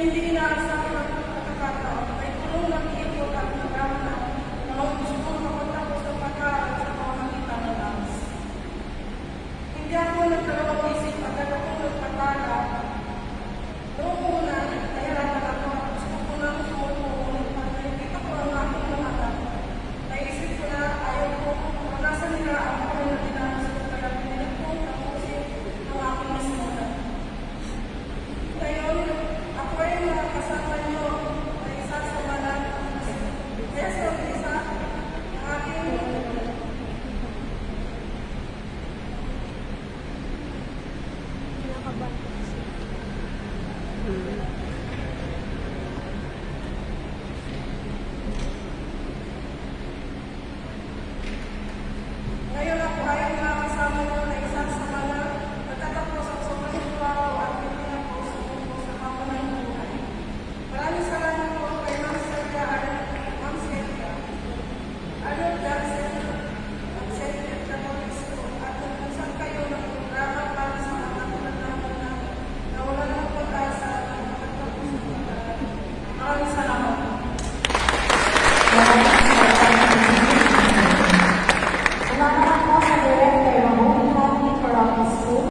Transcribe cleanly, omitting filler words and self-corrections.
hindi inaasahan ng pagkakataon ay tulong ng iikot at naghahanap ng mga gustong makatapos ng pag-aaral sa pamamagitan ng dance. Hindi ako nagkaroon isip agad akong nagpatala. Noong una, nahirapan ako at gusto ko nang sumuko, ngunit pag nakikita ko ang aking mga anak, naisip ko na ayaw ko maranasan nila ang kami na dinanas ko kaya pinilit kong tapusin ang aking nasimulan. Ngayon, ako ay nakakasama niyo na isa sa banal kaya sa isa ang aking Kinakabahan kasi.